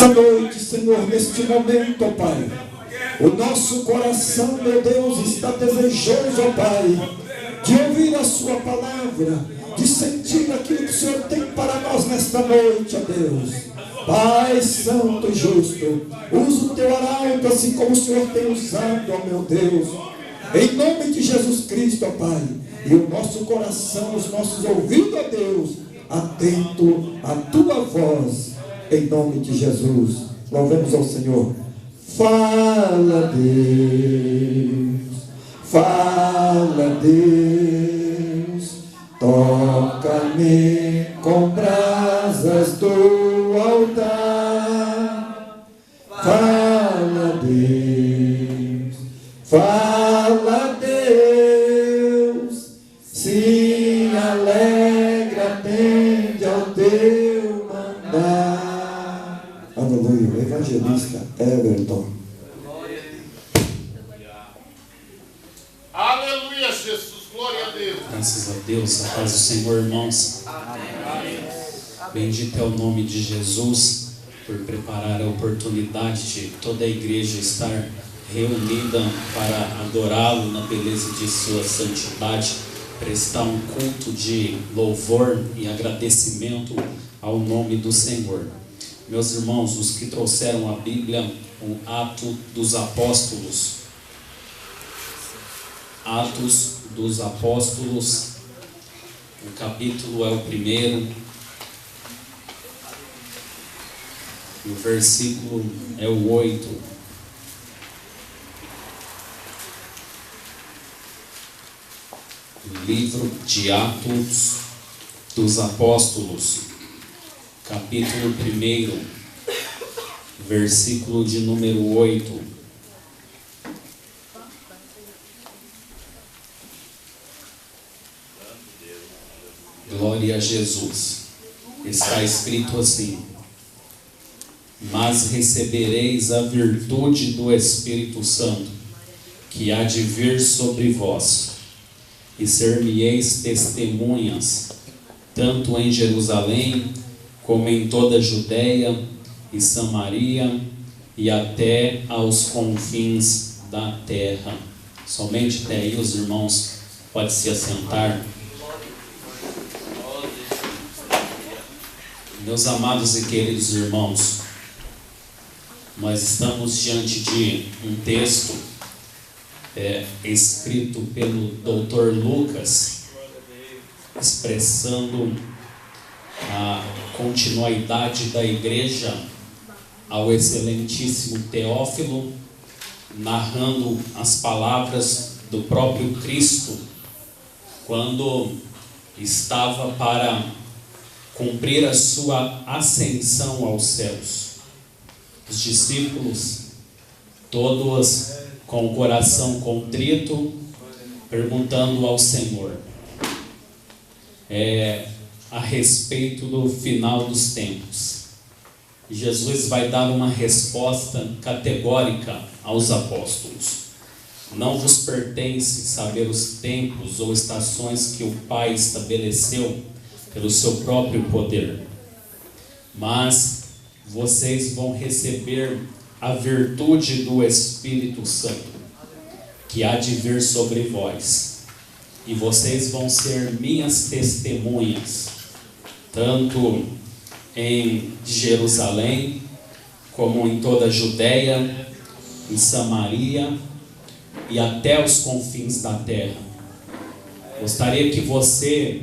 noite, Senhor, neste momento, ó Pai, o nosso coração, meu Deus, está desejoso, ó Pai, de ouvir a sua palavra, de sentir aquilo que o Senhor tem para nós nesta noite, ó Deus. Pai santo e justo, usa o teu arauto assim como o Senhor tem usado, ó meu Deus, em nome de Jesus Cristo, ó Pai, e o nosso coração, os nossos ouvidos, ó Deus, atento à tua voz, em nome de Jesus. Louvemos ao Senhor. Fala, Deus, fala, Deus, toca-me com brasas do altar. Fala, Deus, fala, Deus, se alegra, atende ao teu mandar. Aleluia. O evangelista Everton. Aleluia, Jesus. Glória a Deus. Graças a Deus, a paz do Senhor, irmãos. Bendito é o nome de Jesus por preparar a oportunidade de toda a igreja estar reunida para adorá-lo na beleza de sua santidade, prestar um culto de louvor e agradecimento ao nome do Senhor. Meus irmãos, os que trouxeram a Bíblia, o Atos dos Apóstolos, Atos dos Apóstolos, o capítulo é o 1, e o versículo é o 8. O livro de Atos dos Apóstolos, capítulo 1, versículo de número 8. Glória a Jesus. Está escrito assim: mas recebereis a virtude do Espírito Santo, que há de vir sobre vós, e ser-me-eis testemunhas, tanto em Jerusalém, como em toda a Judeia e Samaria, e até aos confins da terra. Somente até aí, os irmãos podem se assentar. Meus amados e queridos irmãos, nós estamos diante de um texto escrito pelo Dr. Lucas, expressando a continuidade da igreja ao excelentíssimo Teófilo, narrando as palavras do próprio Cristo quando estava para cumprir a sua ascensão aos céus. Os discípulos, todos com o coração contrito, perguntando ao Senhor a respeito do final dos tempos. Jesus vai dar uma resposta categórica aos apóstolos: não vos pertence saber os tempos ou estações que o Pai estabeleceu pelo seu próprio poder, mas vocês vão receber a virtude do Espírito Santo, que há de vir sobre vós, e vocês vão ser minhas testemunhas, tanto em Jerusalém, como em toda a Judeia, em Samaria e até os confins da terra. Gostaria que você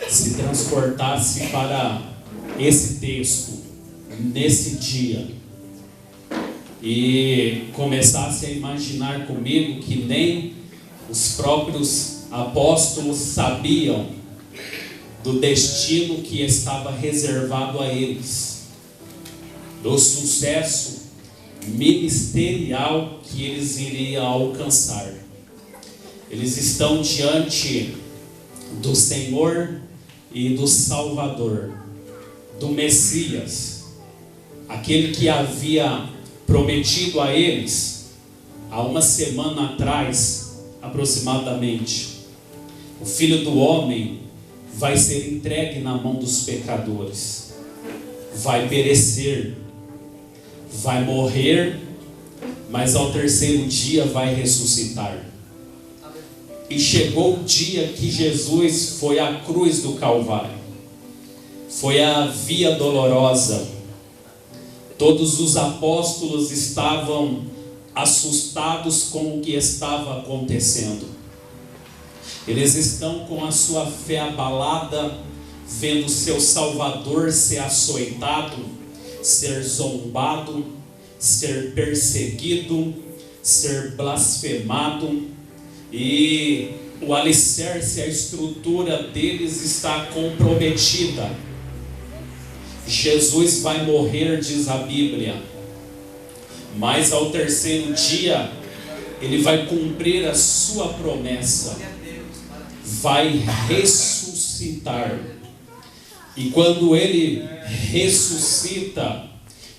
se transportasse para esse texto, nesse dia, e começasse a imaginar comigo que nem os próprios apóstolos sabiam do destino que estava reservado a eles, do sucesso ministerial que eles iriam alcançar. Eles estão diante do Senhor e do Salvador, do Messias, aquele que havia prometido a eles há uma semana atrás, aproximadamente: o Filho do Homem vai ser entregue na mão dos pecadores, vai perecer, vai morrer, mas ao terceiro dia vai ressuscitar. E chegou o dia que Jesus foi à cruz do Calvário, foi a via dolorosa. Todos os apóstolos estavam assustados com o que estava acontecendo. Eles estão com a sua fé abalada, vendo seu Salvador ser açoitado, ser zombado, ser perseguido, ser blasfemado, e o alicerce, a estrutura deles está comprometida. Jesus vai morrer, diz a Bíblia, mas ao terceiro dia ele vai cumprir a sua promessa, vai ressuscitar. E quando ele ressuscita,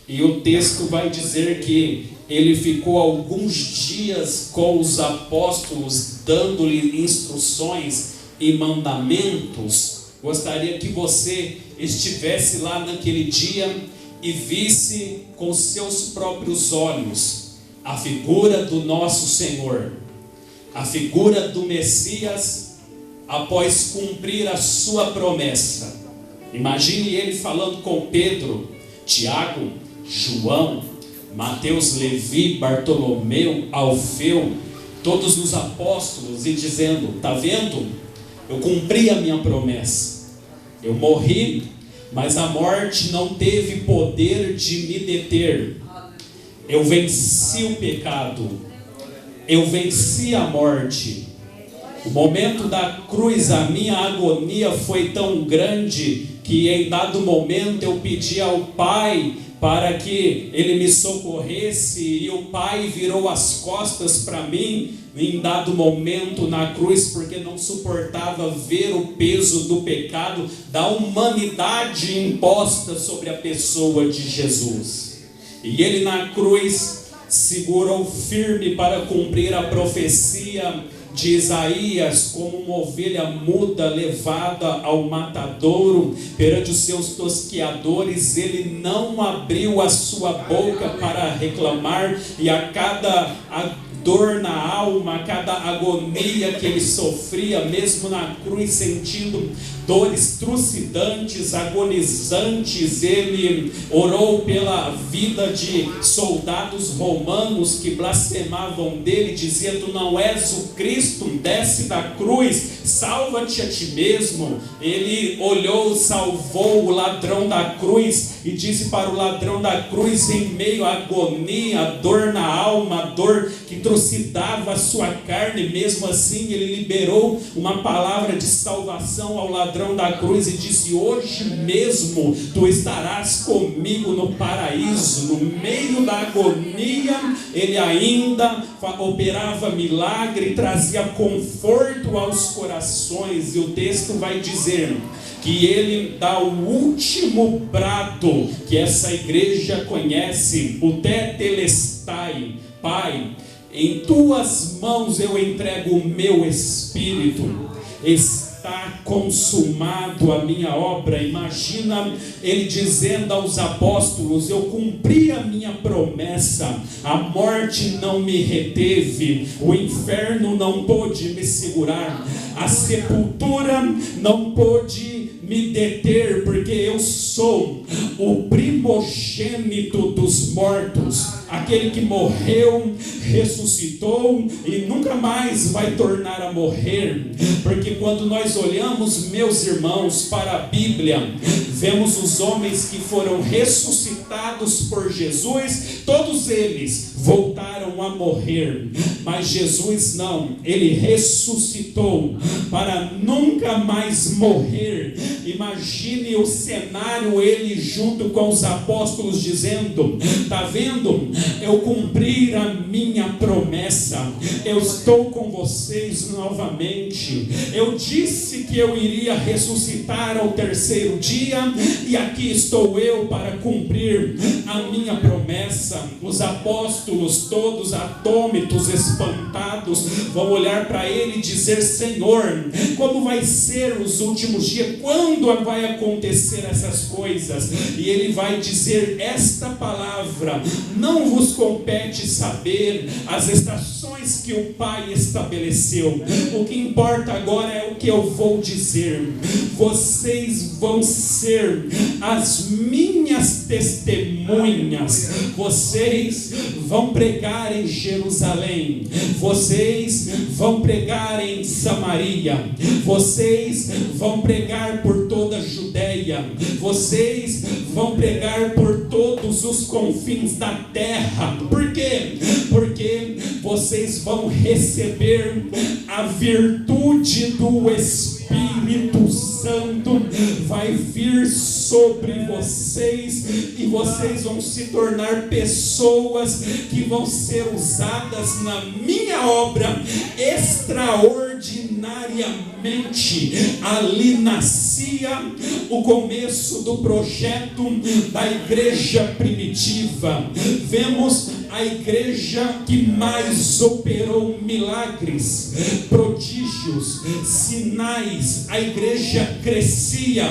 e o texto vai dizer que ele ficou alguns dias com os apóstolos, dando-lhe instruções e mandamentos. Gostaria que você estivesse lá naquele dia e visse com seus próprios olhos a figura do nosso Senhor, a figura do Messias, após cumprir a sua promessa. Imagine ele falando com Pedro, Tiago, João, Mateus, Levi, Bartolomeu, Alfeu, todos os apóstolos, e dizendo: está vendo? Eu cumpri a minha promessa. Eu morri, mas a morte não teve poder de me deter. Eu venci o pecado. Eu venci a morte. O momento da cruz, a minha agonia foi tão grande que em dado momento eu pedi ao Pai para que Ele me socorresse, e o Pai virou as costas para mim em dado momento na cruz, porque não suportava ver o peso do pecado da humanidade imposta sobre a pessoa de Jesus. E Ele na cruz segurou firme para cumprir a profecia de Isaías, como uma ovelha muda levada ao matadouro perante os seus tosqueadores. Ele não abriu a sua boca para reclamar, e a cada dor na alma, a cada agonia que ele sofria, mesmo na cruz, sentindo dores trucidantes, agonizantes, ele orou pela vida de soldados romanos que blasfemavam dele, dizia: tu não és o Cristo, desce da cruz, salva-te a ti mesmo. Ele olhou, salvou o ladrão da cruz e disse para o ladrão da cruz, em meio à agonia, dor na alma, dor que trucidava a sua carne, mesmo assim ele liberou uma palavra de salvação ao ladrão da cruz e disse: hoje mesmo tu estarás comigo no paraíso. No meio da agonia, ele ainda operava milagre, trazia conforto aos corações, e o texto vai dizer que ele dá o último brado que essa igreja conhece, o tetelestai: Pai, em tuas mãos eu entrego o meu espírito, está consumado a minha obra. Imagina ele dizendo aos apóstolos: eu cumpri a minha promessa, a morte não me reteve, o inferno não pôde me segurar, a sepultura não pôde me deter, porque eu sou o primogênito dos mortos, aquele que morreu, ressuscitou e nunca mais vai tornar a morrer. Porque quando nós olhamos, meus irmãos, para a Bíblia, vemos os homens que foram ressuscitados por Jesus, todos eles voltaram a morrer, mas Jesus não, ele ressuscitou para nunca mais morrer. Imagine o cenário, ele junto com os apóstolos dizendo: está vendo? eu cumprir a minha promessa. Eu estou com vocês novamente. Eu disse que eu iria ressuscitar ao terceiro dia, e aqui estou eu para cumprir a minha promessa. Os apóstolos, todos atônitos, espantados, vão olhar para ele e dizer: Senhor, como vai ser os últimos dias? Quando vai acontecer essas coisas? E ele vai dizer esta palavra: não vos compete saber as estações que o Pai estabeleceu. O que importa agora é o que eu vou dizer. Vocês vão ser as minhas testemunhas. Vocês vão pregar em Jerusalém. Vocês vão pregar em Samaria. Vocês vão pregar por toda a Judeia. Vocês vão pregar por todos os confins da terra. Por quê? Porque vocês vão receber a virtude do Espírito Santo. Vai vir sobre vocês, e vocês vão se tornar pessoas que vão ser usadas na minha obra extraordinariamente. Ali nascia o começo do projeto da igreja primitiva. Vemos a igreja que mais operou milagres, prodígios, sinais. A igreja crescia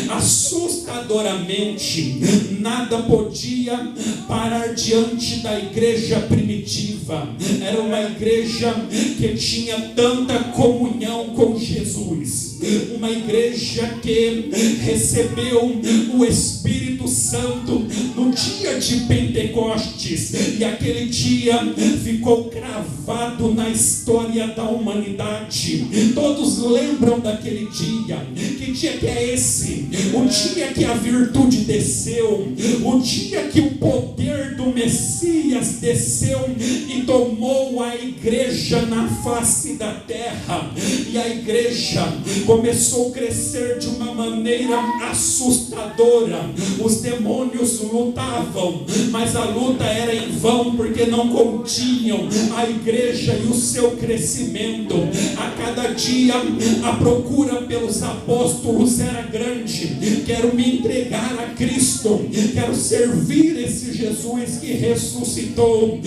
assustadoramente. Nada podia parar diante da igreja primitiva. Era uma igreja que tinha tanta comunhão com Jesus, uma igreja que recebeu o Espírito Santo no dia de Pentecostes, e aquele dia ficou cravado na história da humanidade. Todos lembram daquele dia. Que dia que é esse? O dia que a virtude desceu, o dia que o poder do Messias desceu e tomou a igreja na face da terra. E a igreja começou a crescer de uma maneira assustadora. Os demônios lutavam, mas a luta era em vão, porque não continham a igreja e o seu crescimento. A cada dia a procura pelos apóstolos era grande. Quero me entregar a Cristo, quero servir esse Jesus que ressuscitou.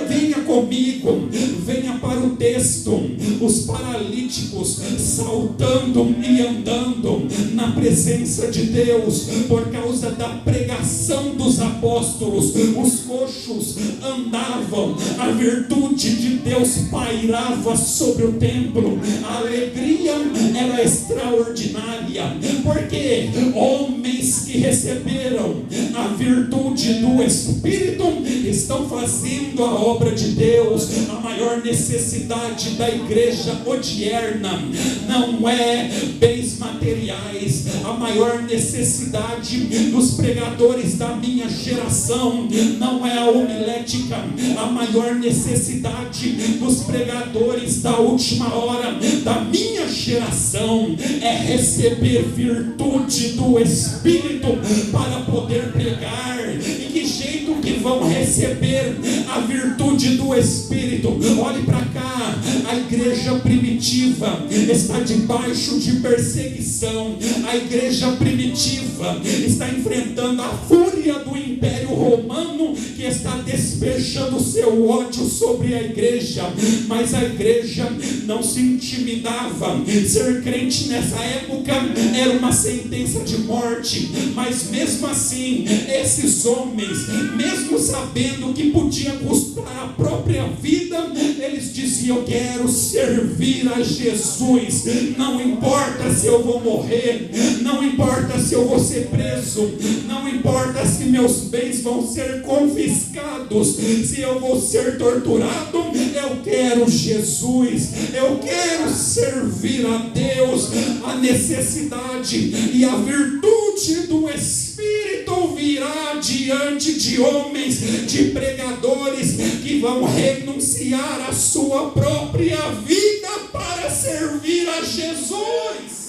Venha comigo, venha para o texto. Os paralíticos saltando e andando na presença de Deus por causa da pregação dos apóstolos. Os coxos andavam, a virtude de Deus pairava sobre o templo. A alegria era extraordinária, porque homens que receberam a virtude do Espírito estão fazendo a obra de Deus. A maior necessidade da igreja odierna não é bens materiais. A maior necessidade dos pregadores da minha geração não é a homilética. A maior necessidade dos pregadores da última hora da minha geração é receber virtude do Espírito para poder pregar. E que jeito que vão receber a virtude do Espírito? Olhe para cá. A igreja primitiva está debaixo de perseguição. A igreja primitiva está enfrentando a fúria do Império Romano, que está despejando seu ódio sobre a igreja. Mas a igreja não se intimidava. Ser crente nessa época era uma sentença de morte. Mas mesmo assim, esses homens, mesmo sabendo que podia custar a própria vida, eles diziam: eu quero servir a Jesus. Não importa se eu vou morrer, não importa se eu vou ser preso, não importa se meus bens vão ser confiscados, se eu vou ser torturado, eu quero Jesus, eu quero servir a Deus. A necessidade e a virtude do Espírito virá diante de homens, de pregadores que vão renunciar à sua própria vida para servir a Jesus.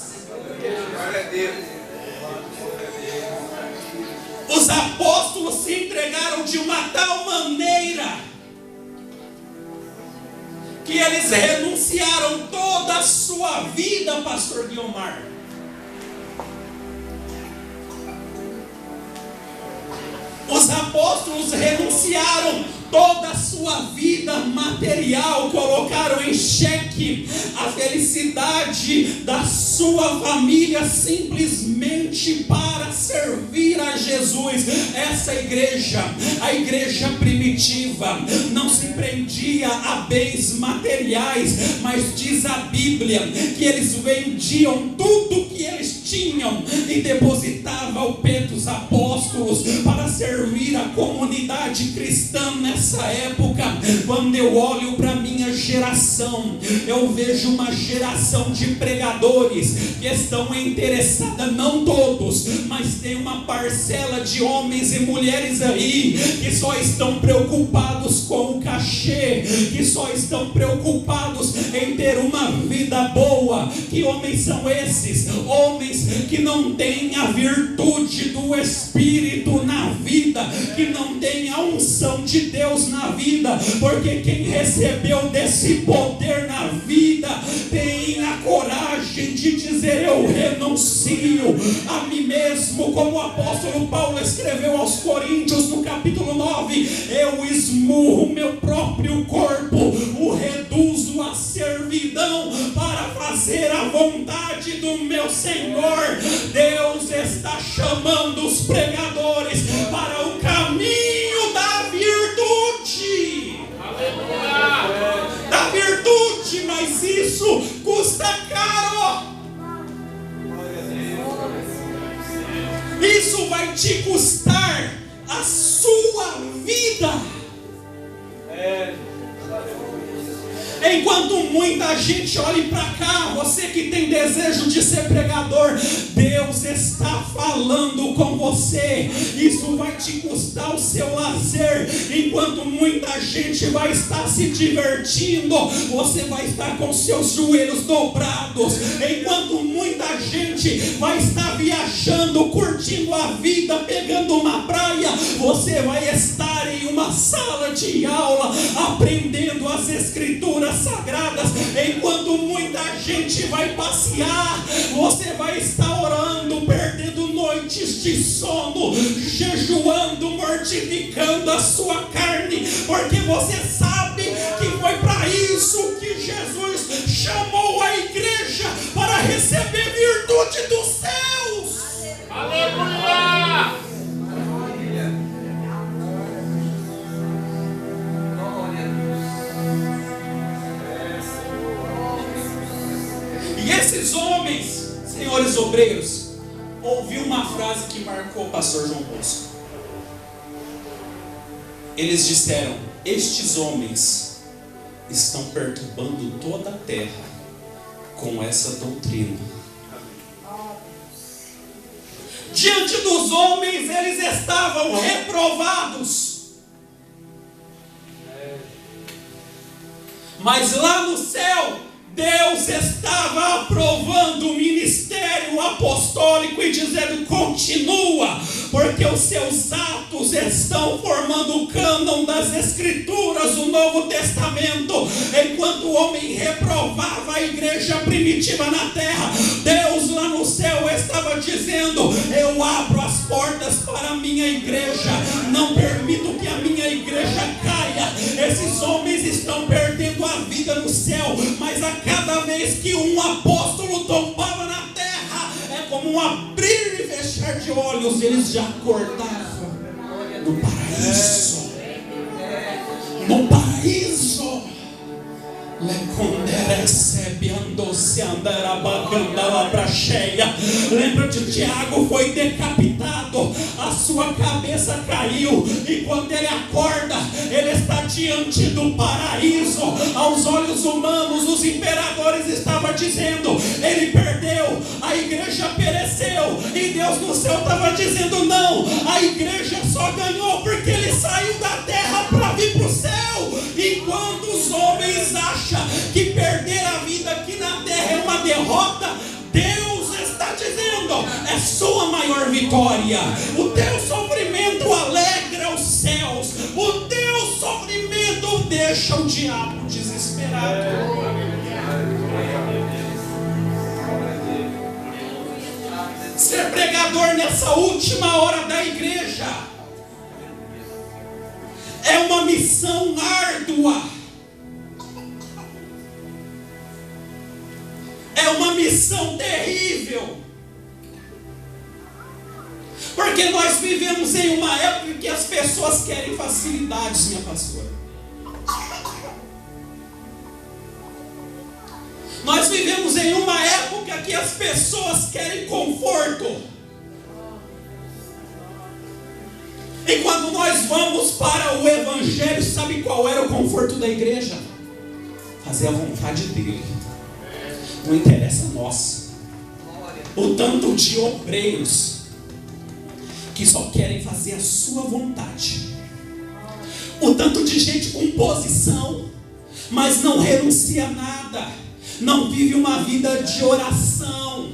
Os apóstolos se entregaram de uma tal maneira que eles renunciaram toda a sua vida, pastor Guilmar. Os apóstolos renunciaram toda a sua vida material, colocaram em xeque a felicidade da sua família simplesmente para servir a Jesus. Essa igreja, a igreja primitiva, não se prendia a bens materiais, mas diz a Bíblia que eles vendiam tudo que eles tinham e depositavam ao pé dos apóstolos para servir a comunidade cristã nessa época. Quando eu olho para a minha geração, eu vejo uma geração de pregadores que estão interessados, não todos, mas tem uma parcela de homens e mulheres aí que só estão preocupados com o cachê, que só estão preocupados em ter uma vida boa. Que homens são esses? Homens que não têm a virtude do Espírito na vida, que não têm a unção de Deus na vida, porque quem recebeu desse poder na vida tem a coragem de dizer: eu renuncio a mim mesmo, como o apóstolo Paulo escreveu aos Coríntios no capítulo 9: eu esmurro meu próprio corpo, o reduzo à servidão para fazer a vontade do meu Senhor. Deus está chamando os pregadores para o caminho da virtude. Aleluia! Da virtude, mas isso custa caro. Isso vai te custar a sua vida. Enquanto muita gente olha para cá, você que tem desejo de ser pregador, Deus está falando com você. Isso vai te custar o seu lazer. Enquanto muita gente vai estar se divertindo, você vai estar com seus joelhos dobrados. Enquanto muita gente vai estar viajando, curtindo a vida, pegando uma praia, você vai estar em uma sala de aula, aprendendo as escrituras sagradas. Enquanto muita gente vai passear, você vai estar orando, perdendo noites de sono, jejuando, mortificando a sua carne, porque você sabe que foi para isso que Jesus chamou a igreja, para receber virtude dos céus. Aleluia! E esses homens, senhores obreiros, ouvi uma frase que marcou o pastor João Bosco. Eles disseram: estes homens estão perturbando toda a terra com essa doutrina. Diante dos homens eles estavam reprovados, mas lá no céu Deus estava aprovando o ministério apostólico e dizendo: continua, porque os seus atos estão formando o cânon das Escrituras, o Novo Testamento. Enquanto o homem reprovava a igreja primitiva na terra, Deus lá no céu estava dizendo: eu abro as portas para a minha igreja, não permito que a minha igreja caia. Esses homens estão perdendo a vida no céu, mas a cada vez que um apóstolo tombava na terra, é como um abrir e fechar de olhos, eles já acordavam no paraíso. No paraíso. Lembra de Tiago? Foi decapitado, a sua cabeça caiu, e quando ele acorda, ele está diante do paraíso. Aos olhos humanos, os imperadores estavam dizendo: ele perdeu, a igreja pereceu. E Deus no céu estava dizendo: não, a igreja só ganhou porque ele saiu da terra para vir para o céu. Enquanto os homens acham que perder a vida aqui na terra é uma derrota, Deus está dizendo: é sua maior vitória. O teu sofrimento deixa o diabo desesperado. Ser pregador nessa última hora da igreja é uma missão árdua. É uma missão terrível. Porque nós vivemos em uma época em que as pessoas querem facilidades, minha pastora. Nós vivemos em uma época que as pessoas querem conforto. E quando nós vamos para o Evangelho, sabe qual era o conforto da igreja? Fazer a vontade dele. Não interessa a nós. O tanto de obreiros que só querem fazer a sua vontade. O tanto de gente com posição, mas não renuncia a nada. Não vive uma vida de oração,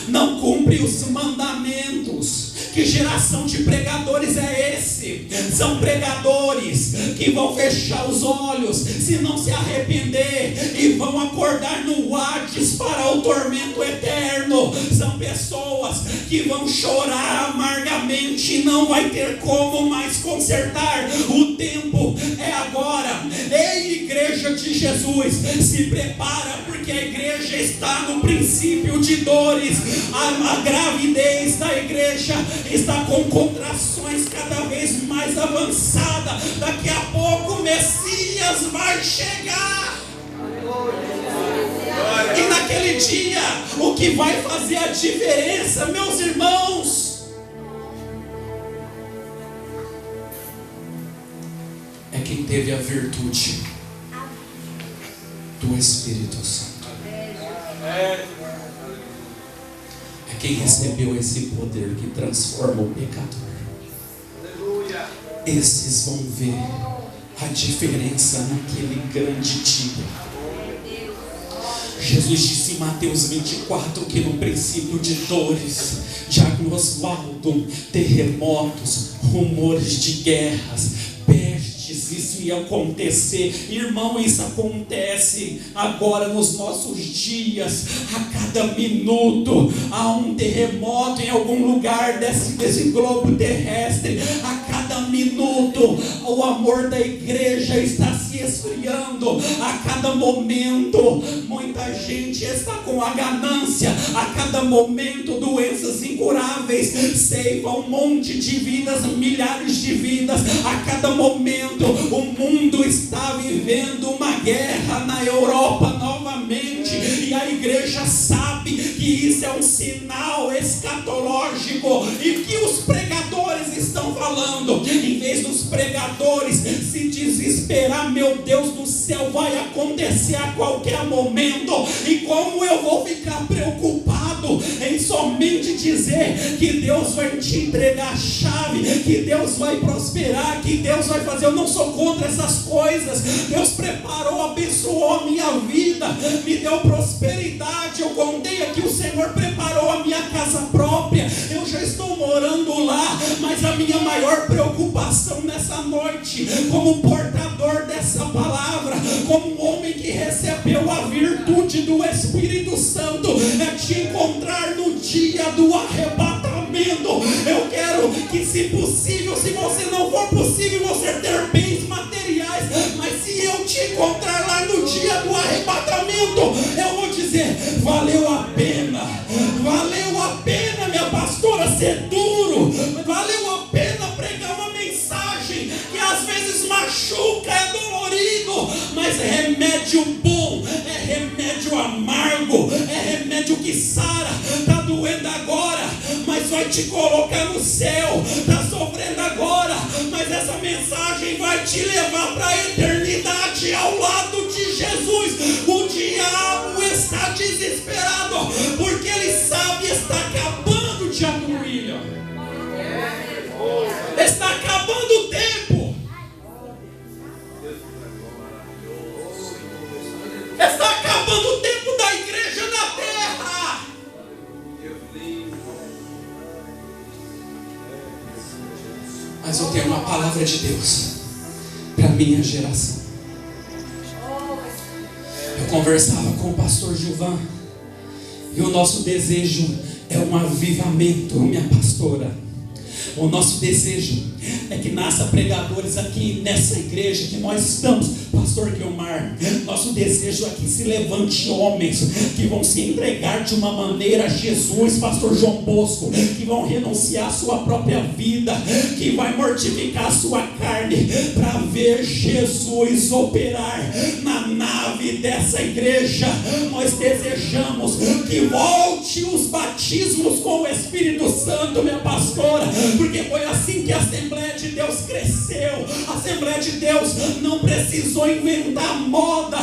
não cumpre os mandamentos. Que geração de pregadores é esse? São pregadores que vão fechar os olhos se não se arrepender e vão acordar no Hades para o tormento eterno. São pessoas que vão chorar amargamente e não vai ter como mais consertar. O tempo é agora. Ei, igreja de Jesus, se prepara, porque a igreja está no princípio de dores. A gravidez da igreja está com contrações cada vez mais avançadas. Daqui a pouco o Messias vai chegar. E naquele dia, o que vai fazer a diferença, meus irmãos, é quem teve a virtude do Espírito Santo. É quem recebeu esse poder que transforma o pecador. Esses vão ver a diferença naquele grande dia. Jesus disse em Mateus 24 que no princípio de dores, diagnosticado, terremotos, rumores de guerras, isso ia acontecer. Irmão, isso acontece agora nos nossos dias. A cada minuto há um terremoto em algum lugar desse globo terrestre. A cada minuto o amor da igreja está se esfriando. A cada momento muita gente está com a ganância. A cada momento doenças incuráveis ceifam um monte de vidas, milhares de vidas. A cada momento o mundo está vivendo uma guerra na Europa novamente, e a igreja sabe que isso é um sinal escatológico. E que os pregadores estão falando, em vez dos pregadores se desesperar, meu Deus do céu, vai acontecer a qualquer momento, e como eu vou ficar preocupado em somente dizer que Deus vai te entregar a chave, que Deus vai prosperar, que Deus vai fazer. Eu não sou contra essas coisas. Deus preparou, abençoou a minha vida, me deu prosperidade. Eu contei aqui, o Senhor preparou a minha casa própria, eu já estou morando lá. Mas a minha maior preocupação nessa noite, como portador dessa palavra, como um homem que recebeu a virtude do Espírito Santo, é te encontrar no dia do arrebatamento. Eu quero que, se possível, se você não for possível você ter bens materiais, mas se eu te encontrar lá no dia do arrebatamento, eu vou dizer: valeu a pena, minha pastora, ser duro, valeu a pena pregar uma mensagem que às vezes machuca, é dolorido, mas é remédio bom, é remédio amargo, é remédio que sara. Está doendo agora, mas vai te colocar no céu. Está sofrendo agora, mas essa mensagem vai te levar para a eternidade ao lado de Jesus. O diabo está desesperado, porque ele sabe, está acabando, Tiago William, está acabando o tempo, está acabando o tempo da igreja na terra. Mas eu tenho uma palavra de Deus para minha geração. Eu conversava com o pastor Gilvan, e o nosso desejo é um avivamento, minha pastora. O nosso desejo é que nasça pregadores aqui nessa igreja que nós estamos, pastor Guilmar. Nosso desejo é que se levante homens que vão se entregar de uma maneira a Jesus, pastor João Bosco, que vão renunciar à sua própria vida, que vai mortificar a sua carne para ver Jesus operar na nave dessa igreja. Nós desejamos que volte os batismos com o Espírito Santo, minha pastora, porque foi assim que a Assembleia de Deus cresceu. A Assembleia de Deus não precisou inventar moda.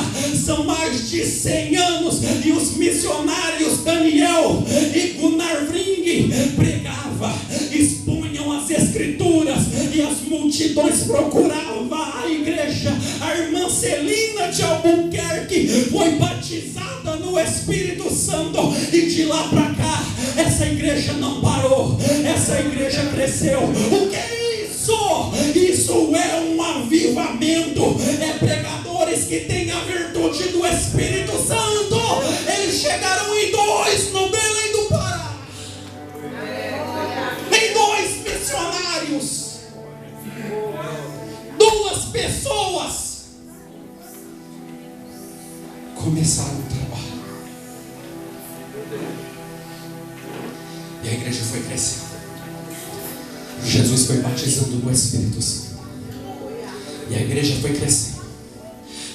São mais de 100 anos e os missionários Daniel e Gunnar Vring pregavam, expunham as escrituras e as multidões procuravam a igreja. A irmã Celina de Albuquerque foi batizada no Espírito Santo e de lá para cá essa igreja não parou, essa igreja cresceu. O que é isso? Isso é um avivamento, é pregadores que têm a virtude do Espírito Santo. Eles chegaram em 2 no Belém do Pará, em 2 missionários, 2 pessoas começaram o trabalho, e a igreja foi crescendo. Jesus foi batizando no Espírito Santo, e a igreja foi crescendo.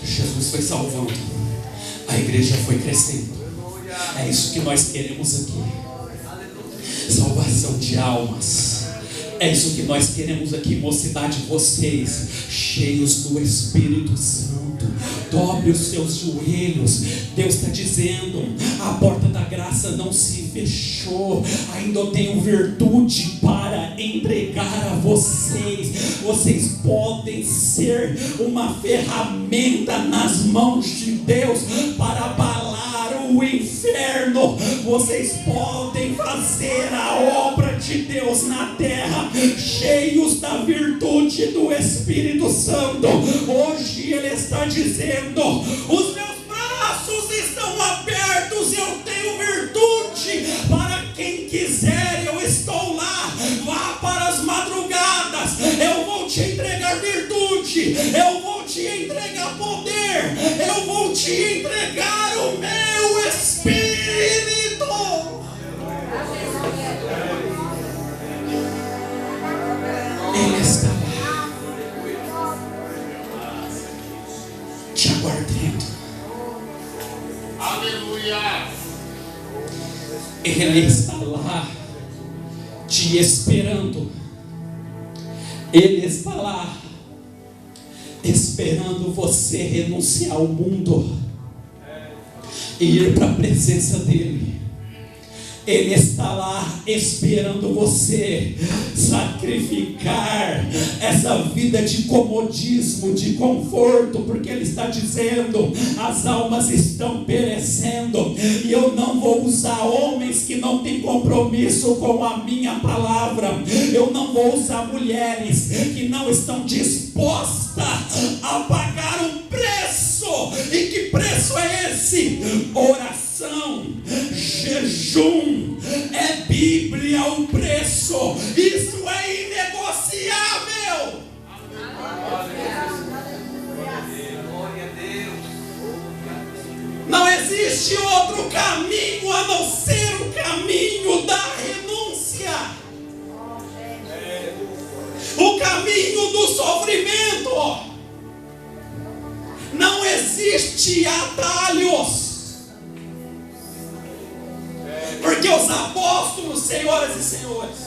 Jesus foi salvando, a igreja foi crescendo. É isso que nós queremos aqui, salvação de almas. É isso que nós queremos aqui, mocidade. Vocês cheios do Espírito Santo, dobre os seus joelhos. Deus está dizendo, a porta da graça não se fechou, ainda eu tenho virtude para entregar a vocês. Vocês podem ser uma ferramenta nas mãos de Deus para abalar o inferno. Vocês podem fazer a obra de Deus na terra, cheios da virtude do Espírito Santo. Hoje Ele está dizendo, os meus braços estão abertos, eu tenho virtude para quem quiser, eu estou lá. Vá para as madrugadas, eu vou te entregar virtude, eu vou te entregar poder, eu vou te entregar o meu Espírito. Ele está lá, te aguardando. Aleluia. Ele está lá, te esperando. Ele está lá, esperando você renunciar ao mundo e ir para a presença dEle. Ele está lá esperando você sacrificar essa vida de comodismo, de conforto, porque Ele está dizendo, as almas estão perecendo, e eu não vou usar homens que não têm compromisso com a minha palavra. Eu não vou usar mulheres que não estão dispostas a pagar um preço. E que preço é esse? Oração, jejum, é Bíblia o preço. Isso é inegociável. Não existe outro caminho a não ser o caminho da renúncia, o caminho do sofrimento. Não existe atalhos, porque os apóstolos, senhoras e senhores,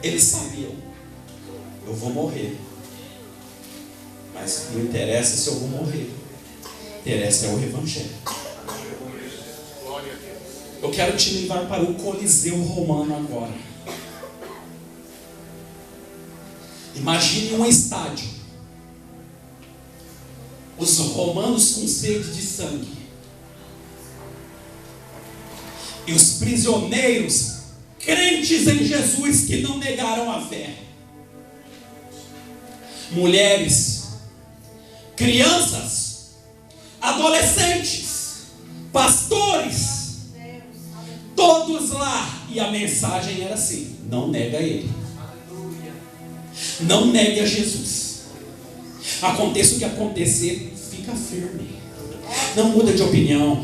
eles sabiam, eu vou morrer, mas não interessa se eu vou morrer, interessa é o Evangelho. Eu quero te levar para o Coliseu Romano agora. Imagine um estádio, os romanos com sede de sangue, e os prisioneiros crentes em Jesus que não negaram a fé, mulheres, crianças, adolescentes, pastores, todos lá. E a mensagem era assim: não nega ele, não negue a Jesus. Aconteça o que acontecer, fica firme, não muda de opinião.